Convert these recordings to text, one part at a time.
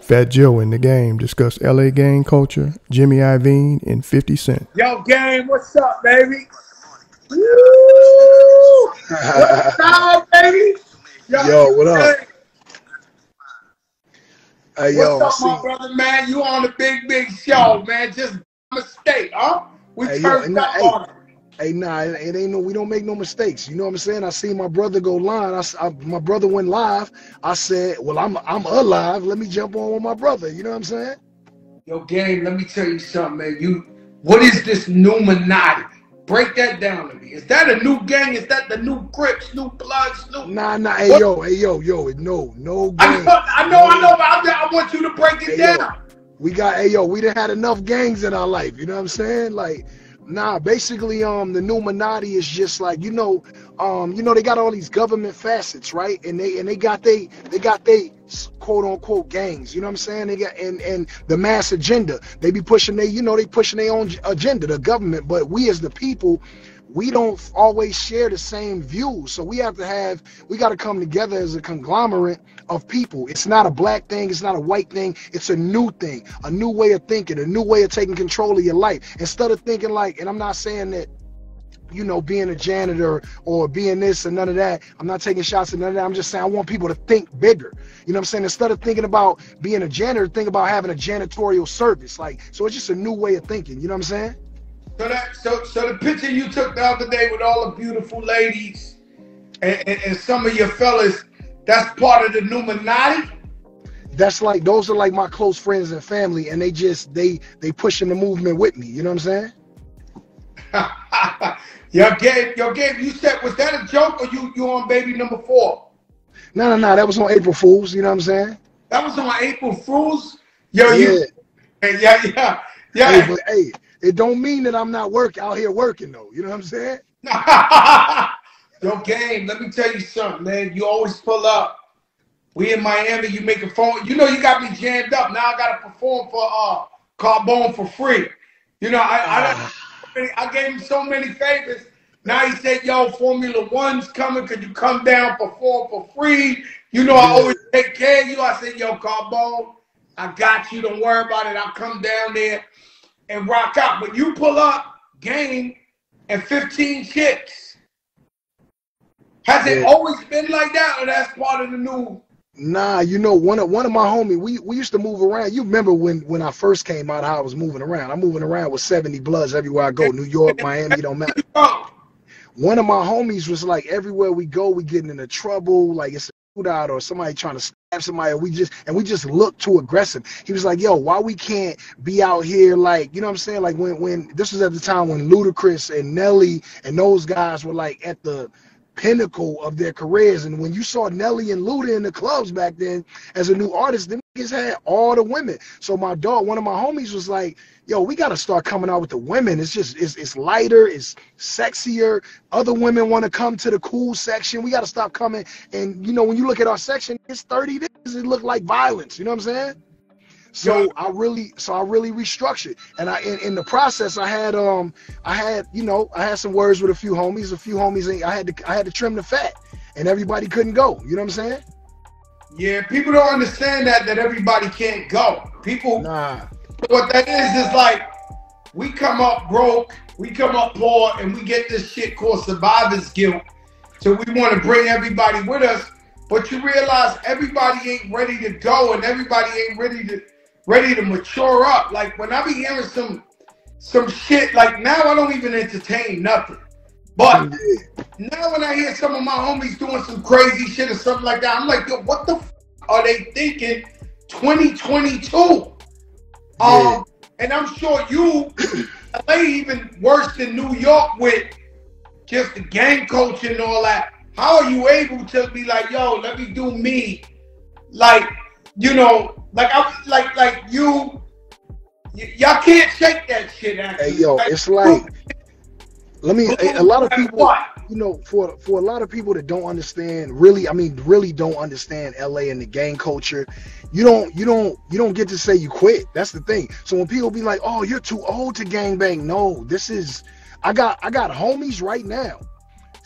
Fat Joe in the game discuss LA gang culture, Jimmy Iovine, and 50 Cent. Yo, gang, what's up, baby? Woo! What's up, baby? Yo, what up? Hey, what's up, my brother, man? You on the big show, man. Just a mistake, huh? We turned up on it. Hey, nah, it ain't no, we don't make no mistakes. You know what I'm saying? I seen my brother go live. My brother went live. I said, well, I'm alive. Let me jump on with my brother. You know what I'm saying? Yo, gang, let me tell you something, man. What is this Numinati? Break that down to me. Is that a new gang? Is that the new Crips, new Bloods, new? Nah. Hey, yo, no gang. I know, but I want you to break it down. We done had enough gangs in our life. You know what I'm saying? Like, nah, basically, the Numinati is just like, they got all these government facets, right? And they got they quote unquote gangs. You know what I'm saying? They got and the mass agenda. They be pushing they pushing their own agenda, the government. But we as the people, we don't always share the same views. So we got to come together as a conglomerate of people. It's not a black thing. It's not a white thing. It's a new thing, a new way of thinking, a new way of taking control of your life. Instead of thinking like, and I'm not saying that, being a janitor or being this and none of that. I'm not taking shots at none of that. I'm just saying I want people to think bigger. You know what I'm saying? Instead of thinking about being a janitor, think about having a janitorial service. Like, so it's just a new way of thinking. You know what I'm saying? So the picture you took the other day with all the beautiful ladies and some of your fellas, that's part of the Numinati? Those are like my close friends and family, and they pushing the movement with me. You know what I'm saying? Yo, Gabe, you said, was that a joke or you on baby number 4? No, that was on April Fools. You know what I'm saying? That was on April Fools? Yo, yeah. Yeah. Hey, it don't mean that I'm not out here working though. You know what I'm saying? Yo, Game, let me tell you something, man. You always pull up. We in Miami, you make a phone. You got me jammed up. Now I gotta perform for Carbone for free. I gave him so many favors. Now he said, yo, Formula One's coming. Could you come down, perform for free? I always take care of you. I said, yo, Carbone, I got you. Don't worry about it. I'll come down there and rock out. But you pull up, Game, and 15 chicks. Has it always been like that, or that's part of the new? Nah, one of my homies, we used to move around. You remember when I first came out, how I was moving around. I'm moving around with 70 Bloods everywhere I go. New York, Miami, don't matter. One of my homies was like, everywhere we go, we getting into trouble. Like it's a shootout or somebody trying to stab somebody. We just look too aggressive. He was like, yo, why we can't be out here like, you know what I'm saying? Like when this was at the time when Ludacris and Nelly and those guys were like at the pinnacle of their careers, and when you saw Nelly and Luda in the clubs back then as a new artist, them niggas had all the women. So one of my homies was like, yo, we got to start coming out with the women. It's lighter, it's sexier. Other women want to come to the cool section. We got to stop coming. And when you look at our section, it's 30 days. It look like violence. You know what I'm saying? So I really restructured, and in the process I had some words with a few homies. I had to trim the fat, and everybody couldn't go. You know what I'm saying? Yeah, people don't understand that everybody can't go. People, what that is like we come up broke, we come up poor, and we get this shit called survivor's guilt. So we want to bring everybody with us, but you realize everybody ain't ready to go, and everybody ain't ready to mature up. Like when I be hearing some shit, like now I don't even entertain nothing. But now when I hear some of my homies doing some crazy shit or something like that, I'm like, yo, what the f are they thinking 2022? And I'm sure LA even worse than New York with just the gang culture and all that. How are you able to be like, yo, let me do me? Like, y'all can't shake that shit. Actually. Hey, yo, it's like, a lot of people, for a lot of people that don't understand, really don't understand LA and the gang culture, you don't get to say you quit. That's the thing. So when people be like, oh, you're too old to gangbang. No, I got homies right now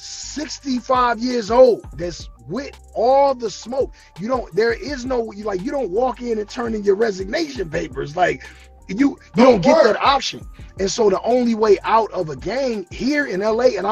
65 years old that's with all the smoke. There is no, you don't walk in and turn in your resignation papers. Like, you don't get that option. And so the only way out of a gang here in LA, and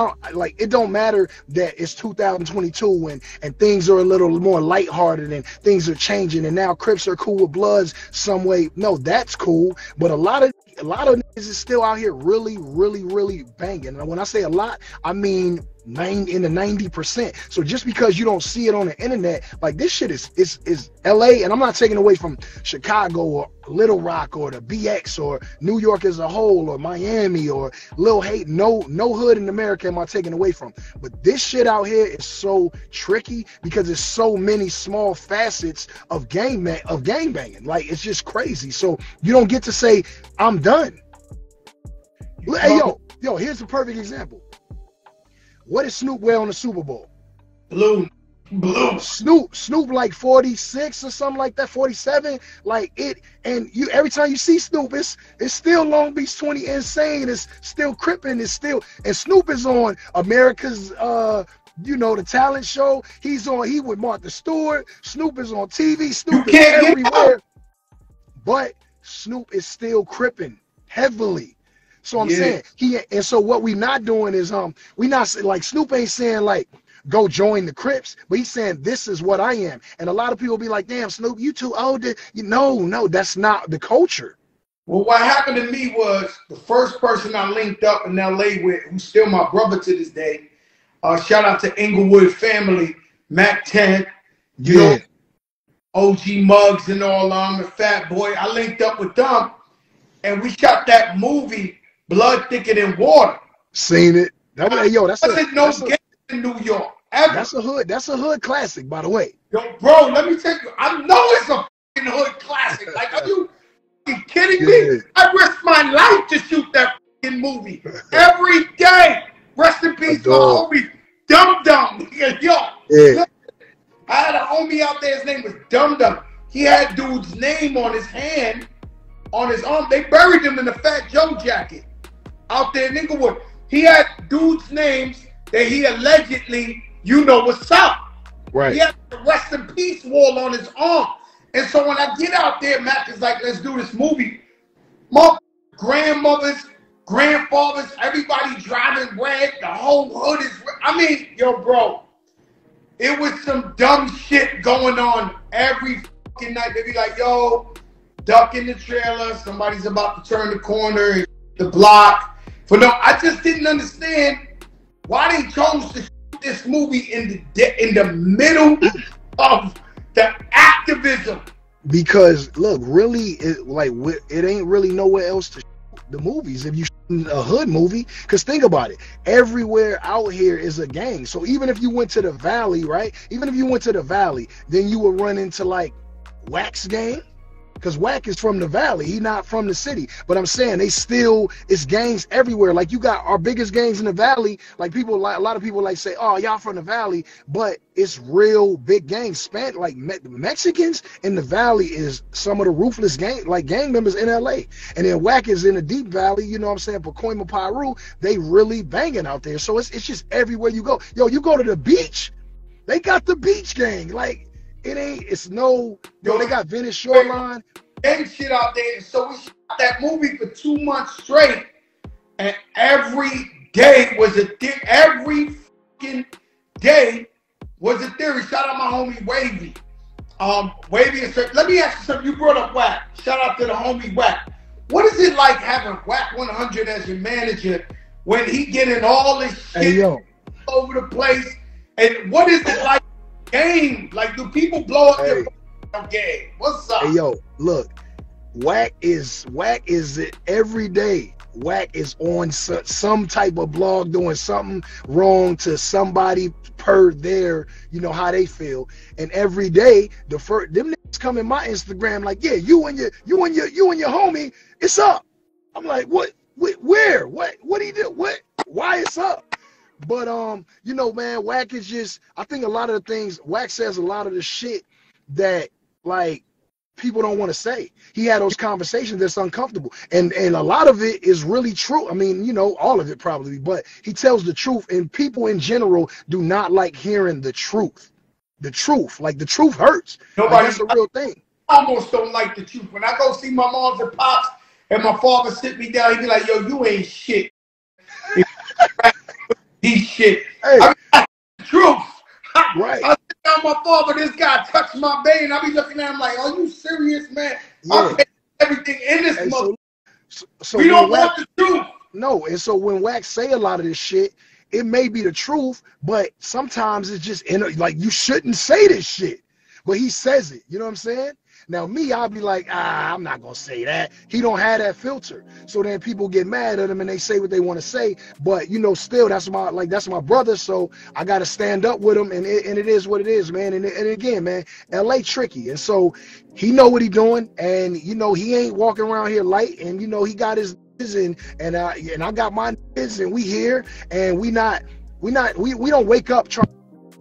it don't matter that it's 2022 and things are a little more lighthearted and things are changing and now Crips are cool with Bloods some way. No, that's cool. But a lot of niggas is still out here really, really, really banging. And when I say a lot, I mean in the 90%. So just because you don't see it on the internet, like, this shit is LA, and I'm not taking away from Chicago or Little Rock or the BX or New York as a whole or Miami or Lil Hate. No hood in America am I taking away from. But this shit out here is so tricky because there's so many small facets of gang banging. Like, it's just crazy. So you don't get to say, I'm done. Hey, yo, here's a perfect example. What did Snoop wear on the Super Bowl? Blue. Snoop like 46 or something like that, 47. Like it, and every time you see Snoop, it's still Long Beach 20 Insane. It's still Crippin'. It's still, and Snoop is on America's the talent show. He with Martha Stewart. Snoop is on TV. Snoop is everywhere. But Snoop is still Crippin' heavily. So I'm saying and so what we not doing is we not like, Snoop ain't saying like go join the Crips, but he's saying this is what I am. And a lot of people be like, damn, Snoop, you too old. No, that's not the culture. Well, what happened to me was the first person I linked up in LA with, who's still my brother to this day. Shout out to Inglewood family, Mac 10, OG Muggs and all and Fat Boy. I linked up with them, and we shot that movie Blood Thicker Than Water. Seen it. That's game in New York ever. That's a hood classic, by the way. Yo, bro, let me tell you, I know it's a fucking hood classic. Like, are you kidding me? I risked my life to shoot that fucking movie every day. Rest in peace, my homie Dum Dum. Yo, I had a homie out there. His name was Dum Dum. He had dude's name on his hand, on his arm. They buried him in the Fat Joe jacket out there in Inglewood. He had dudes' names that he allegedly, what's up. Right. He had the rest in peace wall on his arm. And so when I get out there, Mac is like, let's do this movie. My grandmothers, grandfathers, everybody driving red. The whole hood is red. I mean, yo, bro, it was some dumb shit going on every fucking night. They be like, yo, duck in the trailer. Somebody's about to turn the corner, the block. But no, I just didn't understand why they chose to shoot this movie in the middle of the activism. Because look, really, it ain't really nowhere else to shoot the movies if you shoot a hood movie. Because think about it, everywhere out here is a gang. So even if you went to the Valley, right? Even if you went to the Valley, then you would run into like Wack's gang. Because Wack is from the Valley, he not from the city. But I'm saying it's gangs everywhere. Like, you got our biggest gangs in the Valley. Like, a lot of people say, oh, y'all from the Valley, but it's real big gangs. Like Mexicans in the Valley is some of the ruthless gang members in LA. And then Wack is in the Deep Valley, you know what I'm saying, Pacoima, Piru, they really banging out there. So it's just everywhere you go. Yo, you go to the beach, they got the beach gang. Like, they got Venice Shoreline. Gang shit out there. And so we shot that movie for 2 months straight. And every day was every fucking day was a theory. Shout out my homie Wavy. Wavy is, let me ask you something. You brought up Wack. Shout out to the homie Wack. What is it like having Wack 100 as your manager when he getting all this shit over the place? And what is it like? Game, like, do people blow up their game? What's up? Hey, yo, look, Wack is it every day. Wack is on some type of blog doing something wrong to somebody per their, how they feel. And every day, them niggas come in my Instagram like, yeah, you and your homie, it's up. I'm like, what? Where? What do you do? What? Why it's up? But man, Wack is just, I think a lot of the things Wack says, a lot of the shit that, like, people don't want to say. He had those conversations that's uncomfortable. And a lot of it is really true. I mean, you know, all of it probably, but he tells the truth. And people in general do not like hearing the truth. The truth. Like, the truth hurts. Like, that's a real thing. I almost don't like the truth. When I go see my moms and pops and my father sit me down, he be like, yo, you ain't shit. He's shit. Hey. I mean, that's the truth. Right. I sit down my father, this guy touched my vein. I be looking at him like, are you serious, man? Yeah. I pay everything in this mother. So we don't want the truth. No, and so when Wack say a lot of this shit, it may be the truth, but sometimes it's just like, you shouldn't say this shit. But he says it. You know what I'm saying? Now me, I'll be like, I'm not gonna say that. He don't have that filter. So then people get mad at him and they say what they want to say. But you know, still that's my brother. So I gotta stand up with him, and it is what it is, man. And again, man, LA tricky. And so he know what he doing, and you know, he ain't walking around here light, and you know, he got his and I got my and we here, and we don't wake up trying.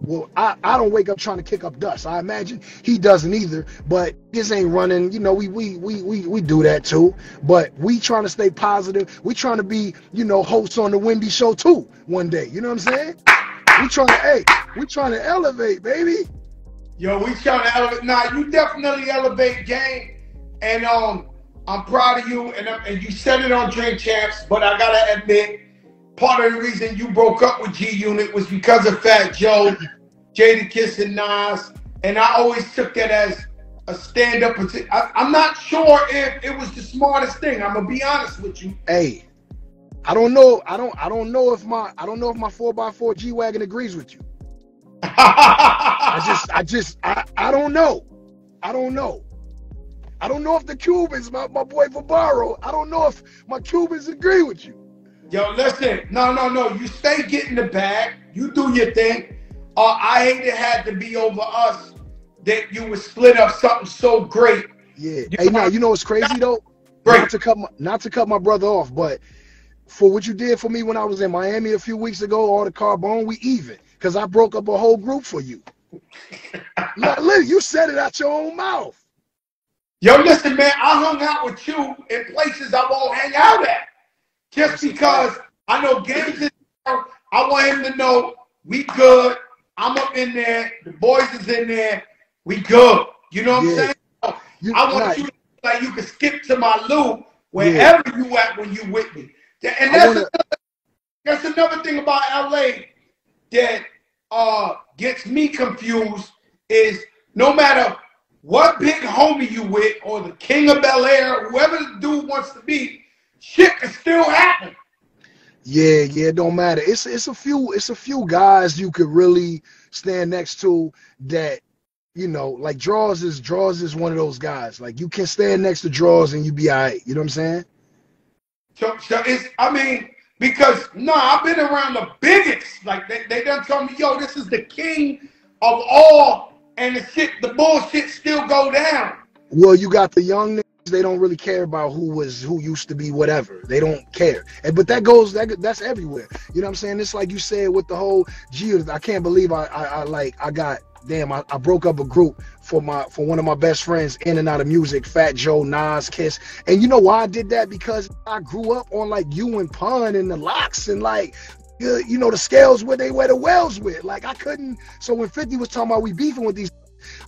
Well, I don't wake up trying to kick up dust. I imagine he doesn't either, but this ain't running. You know, we do that too, but we trying to stay positive. We trying to be, you know, hosts on the Wendy Show too one day. You know what I'm saying? We trying to elevate, baby. Yo, we trying to elevate. Nah, you definitely elevate, gang. And I'm proud of you. And you said it on Drink Champs, but I gotta admit, part of the reason you broke up with G Unit was because of Fat Joe, Jadakiss, and Nas. And I always took that as a stand-up. I'm not sure if it was the smartest thing. I'm gonna be honest with you. Hey, I don't know. I don't know if my 4x4 G-Wagon agrees with you. I don't know. I don't know. I don't know if the Cubans, my boy Vabaro, I don't know if my Cubans agree with you. Yo, listen, no. You stay getting the bag. You do your thing. I hate it had to be over us that you would split up something so great. Yeah. Hey, now you know what's crazy though? Great. Not to cut my brother off, but for what you did for me when I was in Miami a few weeks ago, all the Carbone, we even. Because I broke up a whole group for you. Look, you said it out your own mouth. Yo, listen, man, I hung out with you in places I won't hang out at. Just because I know Games is there, I want him to know we good. I'm up in there. The boys is in there. We good. You know what I'm saying? I want you to feel like you can skip to my loop wherever you at when you with me. And that's another thing about LA that gets me confused is no matter what big homie you with or the king of Bel Air, whoever the dude wants to be, shit can still happen. Yeah, it don't matter. It's a few guys you could really stand next to that, you know, like Draws is one of those guys. Like you can stand next to Draws and you be all right. You know what I'm saying? So it's, I mean, because I've been around the biggest. Like they done told me, yo, this is the king of all, and the bullshit still go down. Well, you got the young niggas, they don't really care about who used to be whatever. They don't care. But that's everywhere. You know what I'm saying? It's like you said with the whole I can't believe I broke up a group for one of my best friends in and out of music, Fat Joe, Nas, Kiss. And you know why I did that? Because I grew up on like you and Pun and the Locks and like you know, the scales where they wear the wells with. Like I couldn't. So when 50 was talking about we beefing with these,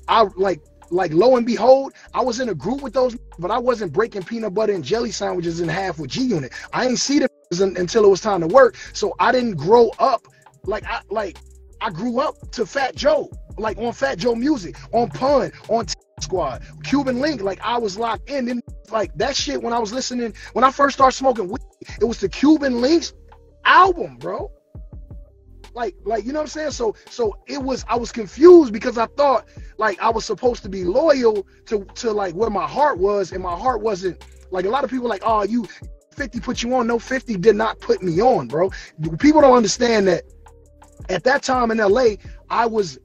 I like lo and behold, I was in a group with those, but I wasn't breaking peanut butter and jelly sandwiches in half with G Unit. I ain't see them until it was time to work. So I didn't grow up I grew up to Fat Joe, like on Fat Joe music, on Pun, on Squad, Cuban Link. Like I was locked in. And like that shit when I was listening, when I first started smoking weed, it was the Cuban Links album, bro. Like you know what I'm saying? So I was confused because I thought like I was supposed to be loyal to like where my heart was, and my heart wasn't. Like a lot of people like, oh, you 50 put you on. No, 50 did not put me on, bro. People don't understand that at that time in LA, I was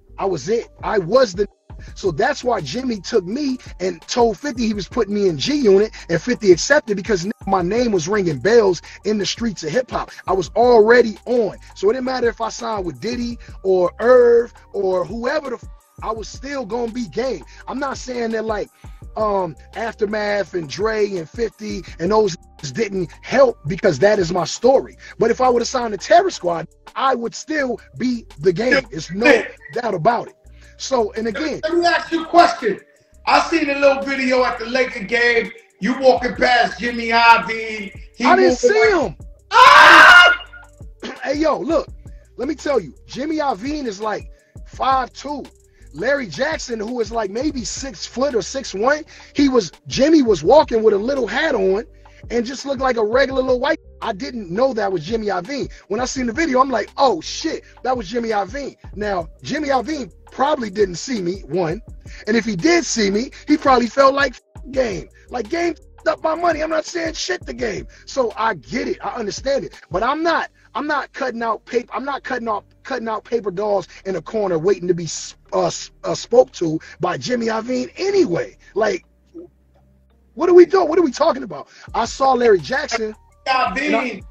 it. I was the. So that's why Jimmy took me and told 50 he was putting me in G Unit, and 50 accepted because my name was ringing bells in the streets of hip hop. I was already on. So it didn't matter if I signed with Diddy or Irv or whoever I was still gonna be game. I'm not saying that like Aftermath and Dre and 50 and those didn't help because that is my story. But if I would have signed the Terror Squad, I would still be the game. There's no doubt about it. So, and again, let me ask you a question. I seen a little video at the Laker game. You walking past Jimmy Iovine. I didn't see him. Ah! Hey, yo, look, let me tell you, Jimmy Iovine is like 5'2". Larry Jackson, who is like maybe 6 foot or 6'1", Jimmy was walking with a little hat on and just looked like a regular little white. I didn't know that was Jimmy Iovine. When I seen the video, I'm like, oh shit, that was Jimmy Iovine. Now, Jimmy Iovine probably didn't see me, one. And if he did see me, he probably felt like game. Like game up my money. I'm not saying shit to game. So I get it. I understand it. But I'm not cutting out paper. I'm not cutting out paper dolls in a corner waiting to be spoke to by Jimmy Iovine anyway. Like, what are we doing? What are we talking about? I saw Larry Jackson. Iovine,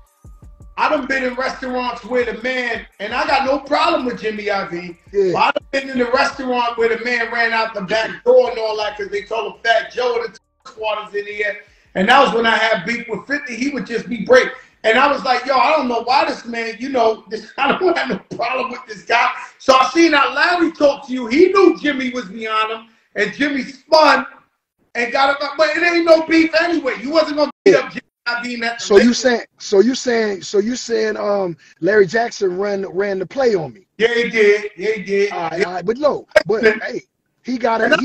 I done been in restaurants where the man, and I got no problem with Jimmy Iovine, but I done been in the restaurant where the man ran out the back door and all that because they told him Fat Joe and the squatters in here. And that was when I had beef with 50. He would just be break. And I was like, yo, I don't know why this man, you know, I don't have no problem with this guy. So I seen how Larry talked to you. He knew Jimmy was beyond him, and Jimmy spun and got him. But it ain't no beef anyway. You wasn't gonna beat up Jimmy Iovine. So you saying Larry Jackson ran the play on me? Yeah, he did. Yeah, he did. All right, but no, but hey, he got it. But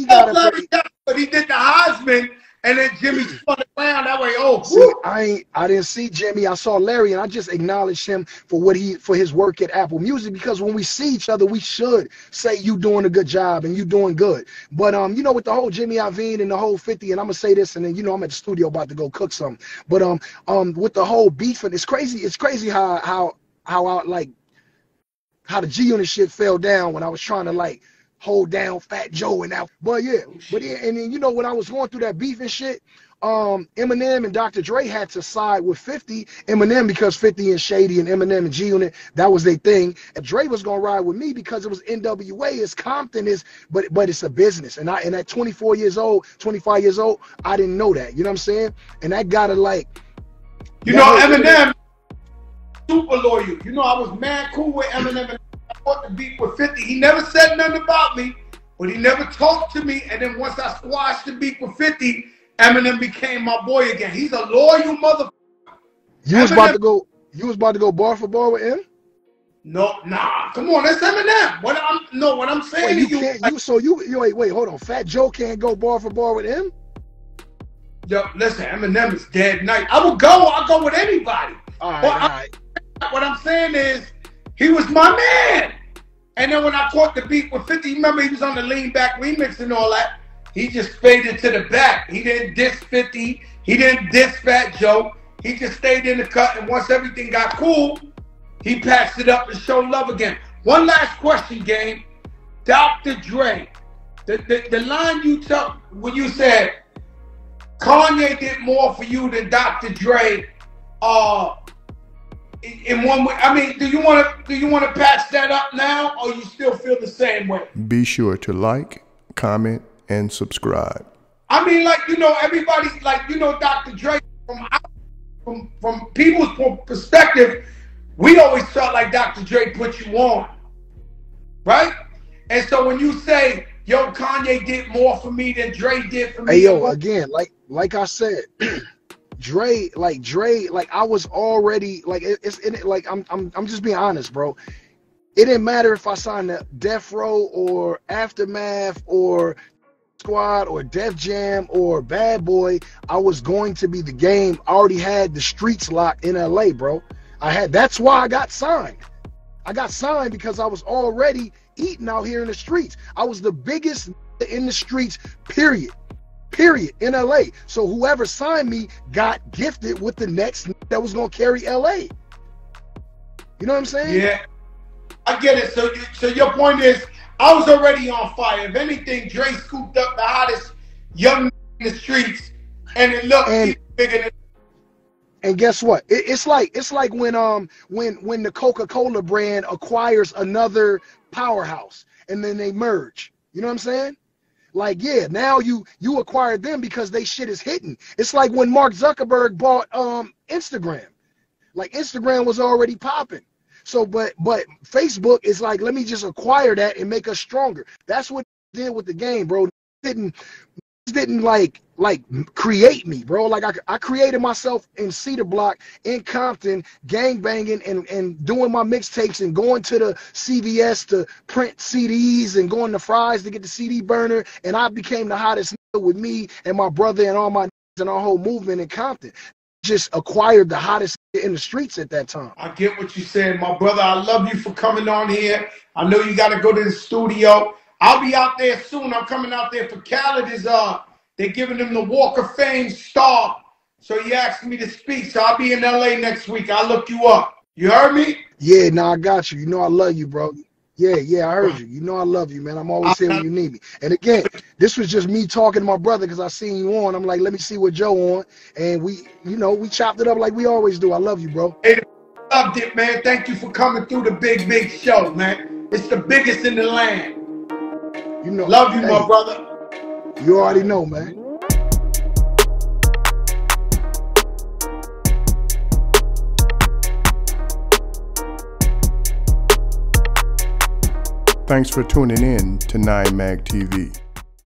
he did the Heisman. And then Jimmy spun around that way. Oh, see, I didn't see Jimmy. I saw Larry, and I just acknowledged him for his work at Apple Music, because when we see each other, we should say you doing a good job and you doing good. But you know, with the whole Jimmy Iovine and the whole 50, and I'm gonna say this, and then you know I'm at the studio about to go cook something. But with the whole beef, and it's crazy how the G Unit shit fell down when I was trying to like hold down Fat Joe and that. But yeah, and then you know when I was going through that beef and shit, Eminem and Dr. Dre had to side with 50. Eminem because 50 and Shady and Eminem and G Unit, that was their thing. And Dre was gonna ride with me because it was NWA, it's Compton, but it's a business. And at 24 years old, 25 years old, I didn't know that. You know what I'm saying? And that gotta like, you know, Eminem super loyal. You know, I was mad cool with Eminem. The beef with 50. He never said nothing about me, but he never talked to me. And then once I squashed the beef with 50, Eminem became my boy again. He's a loyal motherfucker. You was about to go bar for bar with him? No, nah. Come on, that's Eminem. What I'm saying wait, to you. Wait, hold on. Fat Joe can't go bar for bar with him? Yo, listen, Eminem is dead night. I'll go with anybody. All right. What I'm saying is, he was my man. And then when I caught the beat with 50, remember he was on the lean back remix and all that. He just faded to the back. He didn't diss 50. He didn't diss Fat Joe. He just stayed in the cut. And once everything got cool, he patched it up and showed love again. One last question, game. Dr. Dre, the line you took when you said Kanye did more for you than Dr. Dre, in one way, I mean, do you want to patch that up now, or you still feel the same way? Be sure to like, comment, and subscribe. I mean, like, you know, everybody, like, you know, Dr. Dre, from people's perspective, we always felt like Dr. Dre put you on, right? And so when you say, yo, Kanye did more for me than Dre did for me. Hey, yo, again, like I said, Dre, I was already like I'm just being honest, bro. It didn't matter if I signed the Death Row or Aftermath or Squad or Def Jam or Bad Boy. I was going to be the game. I already had the streets locked in LA, bro. That's why I got signed. I got signed because I was already eating out here in the streets. I was the biggest in the streets, period, in LA. So whoever signed me got gifted with the next that was gonna carry LA. You know what I'm saying? Yeah, I get it. So your point is, I was already on fire. If anything, Dre scooped up the hottest young in the streets, and it looked bigger than. And guess what? It's like when the Coca-Cola brand acquires another powerhouse and then they merge. You know what I'm saying? Like, yeah, now you acquired them because they shit is hitting. It's like when Mark Zuckerberg bought Instagram. Like, Instagram was already popping. So, but Facebook is like, let me just acquire that and make us stronger. That's what it did with the game, bro. Didn't like create me, bro. Like, I created myself in Cedar Block, in Compton, gang banging and doing my mixtapes and going to the CVS to print CDs and going to Fry's to get the CD burner. And I became the hottest with me and my brother and all my and our whole movement in Compton. Just acquired the hottest in the streets at that time. I get what you're saying, my brother. I love you for coming on here. I know you got to go to the studio. I'll be out there soon. I'm coming out there for Khaled. They're giving him the Walk of Fame star. So he asked me to speak. So I'll be in LA next week. I'll look you up. You heard me? Yeah, no, I got you. You know I love you, bro. Yeah, I heard you. You know I love you, man. I'm always here when you need me. And again, this was just me talking to my brother because I seen you on. I'm like, let me see what Joe on. And we chopped it up like we always do. I love you, bro. Hey, loved it, man. Thank you for coming through the big show, man. It's the biggest in the land. You know, love you, my brother. You already know, man. Thanks for tuning in to 9 Mag TV.